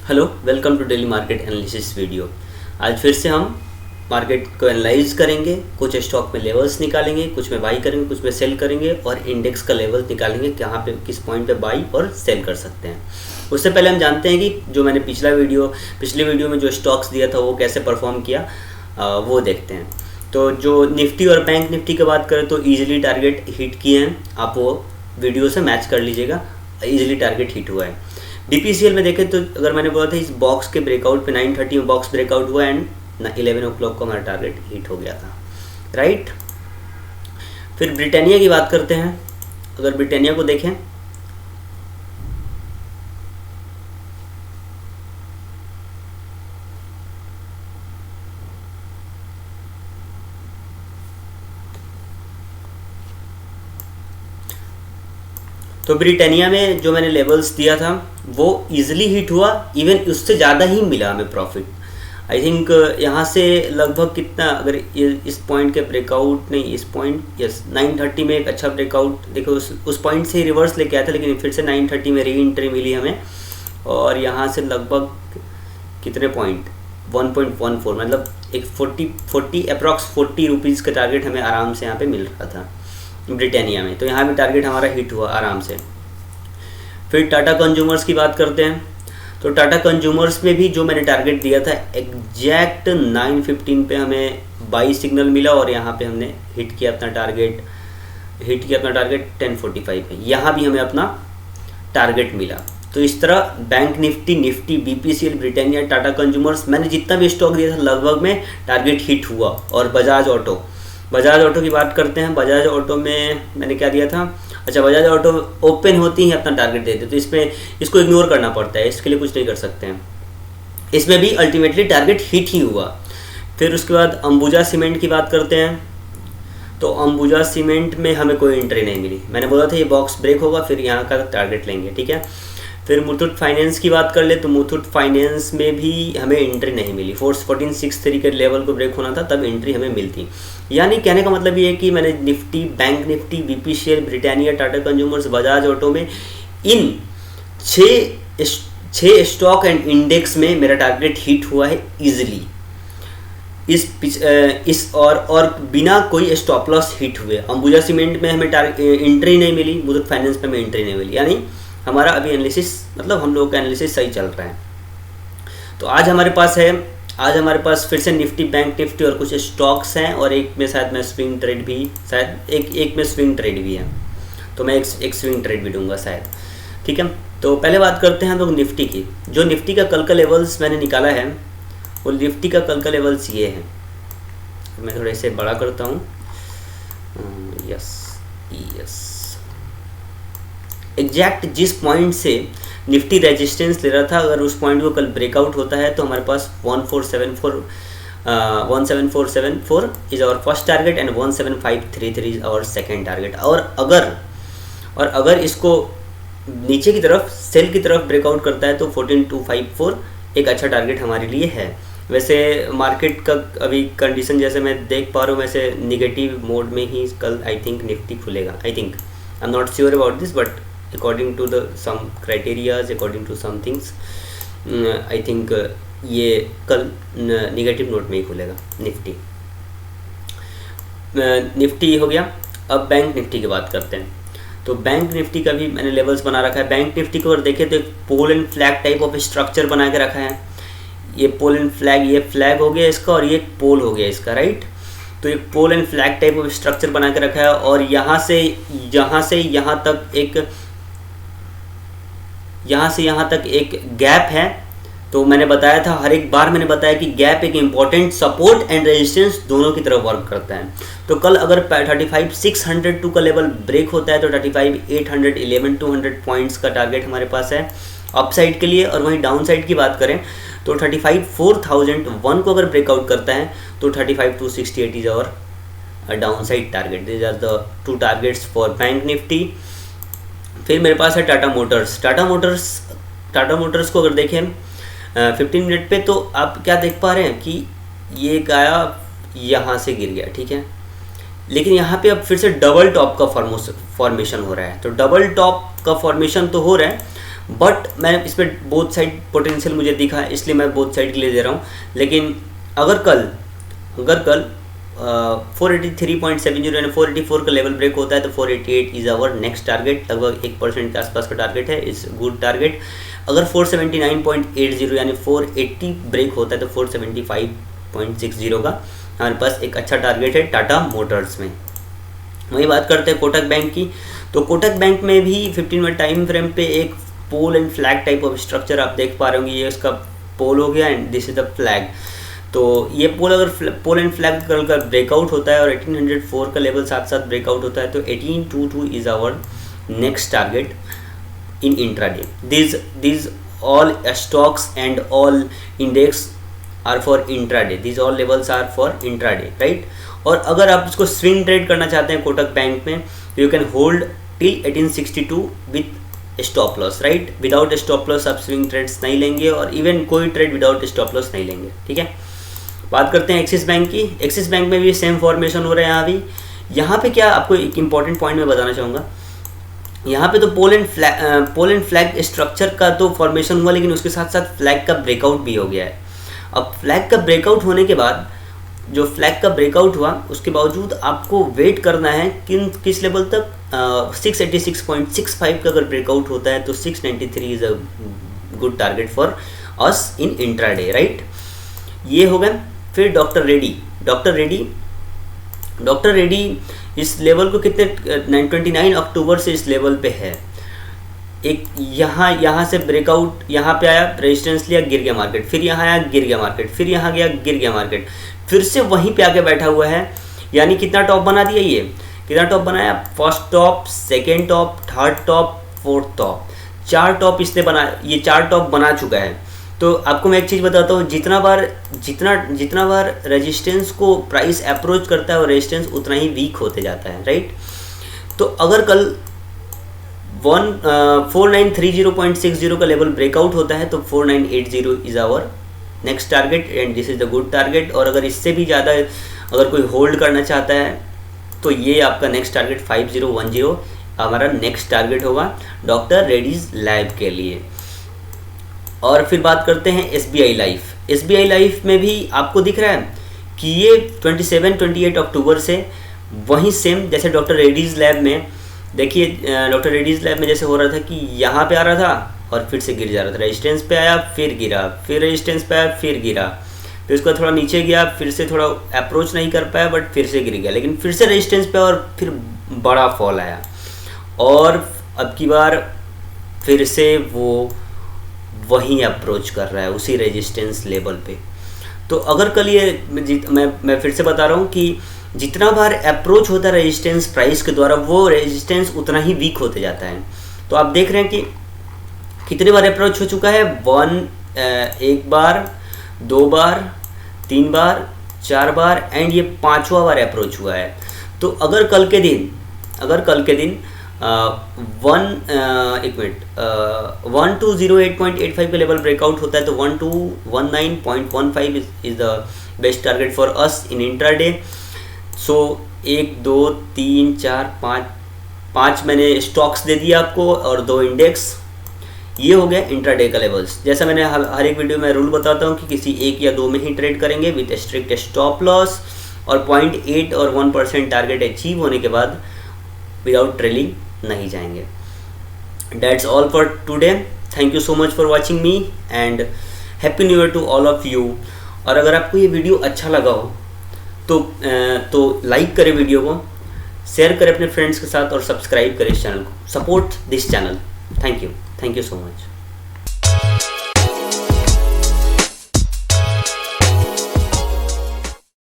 Hello, welcome to daily market analysis video. आज फिर से हम मार्केट को एनालाइज करेंगे, कुछ स्टॉक में लेवल्स निकालेंगे, कुछ में बाई करेंगे, कुछ में सेल करेंगे और इंडेक्स का लेवल निकालेंगे कहाँ पे किस पॉइंट पे बाई और सेल कर सकते हैं। उससे पहले हम जानते हैं कि जो मैंने पिछले वीडियो में जो स्टॉक्स दिया था वो कैसे परफॉर्म किया, वो देखते हैं। तो जो निफ्टी और बैंक निफ्टी की बात करें तो ईजिली टारगेट हिट किए हैं, आप वो वीडियो से मैच कर लीजिएगा, ईजिली टारगेट हिट हुआ है। बीपीसीएल में देखें तो अगर मैंने बोला था इस बॉक्स के ब्रेकआउट पे 9:30 में बॉक्स ब्रेकआउट हुआ एंड 11 o'clock को हमारा टारगेट हिट हो गया था, राइट। फिर ब्रिटानिया की बात करते हैं। अगर ब्रिटानिया को देखें तो ब्रिटानिया में जो मैंने लेवल्स दिया था वो इजीली हिट हुआ, इवन उससे ज़्यादा ही मिला हमें प्रॉफिट। आई थिंक यहाँ से लगभग कितना, अगर इस पॉइंट के ब्रेकआउट नहीं, इस पॉइंट यस 9:30 में एक अच्छा ब्रेकआउट देखो, उस पॉइंट से ही रिवर्स लेके आया था, लेकिन फिर से 9:30 में री एंट्री मिली हमें और यहाँ से लगभग कितने पॉइंट 1.14 मतलब एक 40 अप्रॉक्स 40 रुपीज़ का टारगेट हमें आराम से यहाँ पे मिल रहा था ब्रिटानिया में। तो यहाँ भी टारगेट हमारा हिट हुआ आराम से। फिर टाटा कंज्यूमर्स की बात करते हैं। तो टाटा कंज्यूमर्स में भी जो मैंने टारगेट दिया था एग्जैक्ट 9:15 पे हमें बाई सिग्नल मिला और यहाँ पे हमने हिट किया अपना टारगेट 10:45 पे। यहाँ भी हमें अपना टारगेट मिला। तो इस तरह bank Nifty, BPCL, Britannia, Tata consumers, मैंने जितना भी स्टॉक दिया था लगभग में टारगेट हिट हुआ। और बजाज ऑटो की बात करते हैं। बजाज ऑटो में मैंने क्या दिया था, अच्छा, बजाज ऑटो ओपन होती ही अपना टारगेट देते, तो इसमें इसको इग्नोर करना पड़ता है, इसके लिए कुछ नहीं कर सकते हैं। इसमें भी अल्टीमेटली टारगेट हिट ही हुआ। फिर उसके बाद अंबुजा सीमेंट की बात करते हैं। तो अंबुजा सीमेंट में हमें कोई एंट्री नहीं मिली, मैंने बोला था ये बॉक्स ब्रेक होगा फिर यहाँ का टारगेट लेंगे, ठीक है। फिर मुथूट फाइनेंस की बात कर ले तो मुथूट फाइनेंस में भी हमें एंट्री नहीं मिली। 1463 के लेवल को ब्रेक होना था तब एंट्री हमें मिलती। यानी कहने का मतलब ये है कि मैंने Nifty, bank Nifty, BPCL, Britannia, Tata consumers, Bajaj auto में इन 6 स्टॉक एंड इंडेक्स में मेरा टारगेट हिट हुआ है इजीली। इस और बिना कोई स्टॉप लॉस हिट हुए। अंबुजा सीमेंट में हमें एंट्री नहीं मिली, मुथूट फाइनेंस में हमें एंट्री नहीं मिली। यानी हमारा अभी एनालिसिस, मतलब हम लोगों का एनालिसिस सही चल रहा है। तो आज हमारे पास फिर से निफ्टी, बैंक निफ्टी और कुछ स्टॉक्स हैं और एक में शायद मैं स्विंग ट्रेड भी, शायद एक में स्विंग ट्रेड भी है, तो मैं एक स्विंग ट्रेड भी दूंगा शायद, ठीक है। तो पहले बात करते हैं हम लोग निफ्टी की। जो निफ्टी का कल का लेवल्स मैंने निकाला है वो निफ्टी का कल का लेवल्स ये है। मैं थोड़ा इसे बड़ा करता हूँ, यस एग्जैक्ट जिस पॉइंट से निफ्टी रेजिस्टेंस ले रहा था, अगर उस पॉइंट को कल ब्रेकआउट होता है तो हमारे पास 1747 is our first target and 17533 is our second target. और अगर इसको नीचे की तरफ सेल की तरफ ब्रेकआउट करता है तो 14254 एक अच्छा टारगेट हमारे लिए है। वैसे मार्केट का अभी कंडीशन जैसे मैं देख पा रहा हूँ, वैसे निगेटिव मोड में ही कल आई थिंक निफ्टी खुलेगा। I am not sure about this, but according to the some criterias, according to some things, I think ये कल निगेटिव नोट में ही खुलेगा निफ्टी। निफ्टी हो गया। अब बैंक निफ्टी की बात करते हैं। तो बैंक निफ्टी का भी मैंने लेवल्स बना रखा है। बैंक निफ्टी को अगर देखें तो एक pole and flag type of structure बना के रखा है। ये पोल एंड फ्लैग, ये फ्लैग हो गया इसका और ये पोल हो गया इसका, राइट। तो एक pole and flag type of structure बना के रखा है और यहाँ से यहाँ तक एक गैप है। तो मैंने बताया था, हर एक बार मैंने बताया कि गैप एक इम्पॉर्टेंट सपोर्ट एंड रेजिस्टेंस दोनों की तरफ वर्क करता है। तो कल अगर 35,602 का लेवल ब्रेक होता है तो 35,811 200 पॉइंट्स का टारगेट हमारे पास है अपसाइड के लिए। और वहीं डाउन साइड की बात करें तो 35,4001 को अगर ब्रेकआउट करता है तो 35,268 is our downside target. This are the 2 targets for Bank Nifty. फिर मेरे पास है टाटा मोटर्स को अगर देखें 15 मिनट पे तो आप क्या देख पा रहे हैं कि ये गाया यहाँ से गिर गया, ठीक है। लेकिन यहाँ पे अब फिर से डबल टॉप का फॉर्मेशन हो रहा है। तो डबल टॉप का फॉर्मेशन तो हो रहा है, बट मैं इस पर बोथ साइड पोटेंशियल मुझे दिखा है, इसलिए मैं बोथ साइड के लिए दे रहा हूँ। लेकिन अगर कल 483.70 यानी 484 का लेवल ब्रेक होता है तो 488 इज़ आवर नेक्स्ट टारगेट, लगभग 1% के आसपास का टारगेट है, इज़ गुड टारगेट। अगर 479.80 यानी 480 ब्रेक होता है तो 475.60 का हमारे पास एक अच्छा टारगेट है टाटा मोटर्स में। वही बात करते हैं कोटक बैंक की। तो कोटक बैंक में भी 15 मिनट टाइम फ्रेम पे एक pole and flag type of structure आप देख पा रहे होंगे, ये उसका पोल हो गया and this is the flag. तो ये पोल अगर पोल एंड फ्लैग कल का ब्रेकआउट होता है और 1804 का लेवल साथ साथ ब्रेकआउट होता है तो 1822 is our next target in intraday. these all stocks and all index are for intraday, these all levels are for intraday, right? और अगर आप इसको स्विंग ट्रेड करना चाहते हैं कोटक बैंक में तो you can hold till 1862 with stop loss, right? Without stop loss आप स्विंग ट्रेड्स नहीं लेंगे और इवन कोई ट्रेड विदाउट स्टॉप लॉस नहीं लेंगे, ठीक है। बात करते हैं एक्सिस बैंक की। एक्सिस बैंक में भी सेम फॉर्मेशन हो रहा है यहाँ भी। यहाँ पे क्या आपको एक इंपॉर्टेंट पॉइंट मैं बताना चाहूँगा, यहाँ पे तो पोल एंड फ्लैग स्ट्रक्चर का तो फॉर्मेशन हुआ, लेकिन उसके साथ साथ फ्लैग का ब्रेकआउट भी हो गया है। अब फ्लैग का ब्रेकआउट होने के बाद जो फ्लैग का ब्रेकआउट हुआ उसके बावजूद आपको वेट करना है किस लेवल तक, 686.65 का अगर ब्रेकआउट होता है तो 693 is a good target for us in intraday, right? ये हो गया। फिर डॉक्टर रेडी इस लेवल को कितने 29 अक्टूबर से इस लेवल पे है। एक यहाँ से ब्रेकआउट, यहाँ पे आया, रेजिस्टेंस लिया, गिर गया मार्केट, फिर यहाँ आया, गिर गया मार्केट, फिर यहाँ गया, गिर गया मार्केट, फिर से वहीं पे आके बैठा हुआ है। यानी कितना टॉप बना दिया, ये कितना टॉप बनाया, first top, second top, third top, fourth top, 4 top इसने ये 4 टॉप बना चुका है। तो आपको मैं एक चीज़ बताता हूँ, जितना बार रेजिस्टेंस को प्राइस अप्रोच करता है और रेजिस्टेंस उतना ही वीक होते जाता है, राइट? तो अगर कल 4930.60 का लेवल ब्रेकआउट होता है तो 4980 is our next target and this is the good target. और अगर इससे भी ज़्यादा अगर कोई होल्ड करना चाहता है तो ये आपका नेक्स्ट टारगेट 5010 हमारा नेक्स्ट टारगेट होगा डॉक्टर रेड्डीज लैब के लिए। और फिर बात करते हैं SBI लाइफ में भी आपको दिख रहा है कि ये 27-28 अक्टूबर से वहीं सेम जैसे डॉक्टर रेड्डीज लैब में, देखिए डॉक्टर रेड्डीज लैब में जैसे हो रहा था कि यहाँ पे आ रहा था और फिर से गिर जा रहा था, रेजिस्टेंस पे आया फिर गिरा, फिर रेजिस्टेंस पे आया फिर गिरा, फिर उसका थोड़ा नीचे गया, फिर से थोड़ा अप्रोच नहीं कर पाया बट फिर से गिर गया, लेकिन फिर से रेजिस्टेंस पे और फिर बड़ा फॉल आया और अब की बार फिर से वो वहीं अप्रोच कर रहा है उसी रेजिस्टेंस लेवल पे। तो अगर कल ये मैं फिर से बता रहा हूँ कि जितना बार अप्रोच होता है रेजिस्टेंस प्राइस के द्वारा वो रेजिस्टेंस उतना ही वीक होते जाता है। तो आप देख रहे हैं कि कितने बार अप्रोच हो चुका है, 1 बार, 2 बार, 3 बार, 4 बार एंड ये 5वां बार अप्रोच हुआ है। तो अगर कल के दिन 1208.85 का लेवल ब्रेकआउट होता है तो 1219.15 is the best target for us in intraday. सो 1 2 3 4 5 मैंने स्टॉक्स दे दिया आपको और 2 इंडेक्स। ये हो गया इंट्राडे का लेवल्स। जैसा मैंने हर एक वीडियो में रूल बताता हूँ कि किसी 1 या 2 में ही ट्रेड करेंगे विद स्ट्रिक्ट स्टॉप लॉस और 0.8 और 1% टारगेट अचीव होने के बाद विदाउट ट्रेलिंग नहीं जाएंगे। That's all for today. Thank you so much for watching me and happy new year to all of you. और अगर आपको ये वीडियो अच्छा लगा हो तो लाइक करें वीडियो को, शेयर करें अपने फ्रेंड्स के साथ और सब्सक्राइब करें इस चैनल को। Support this channel. Thank you so much.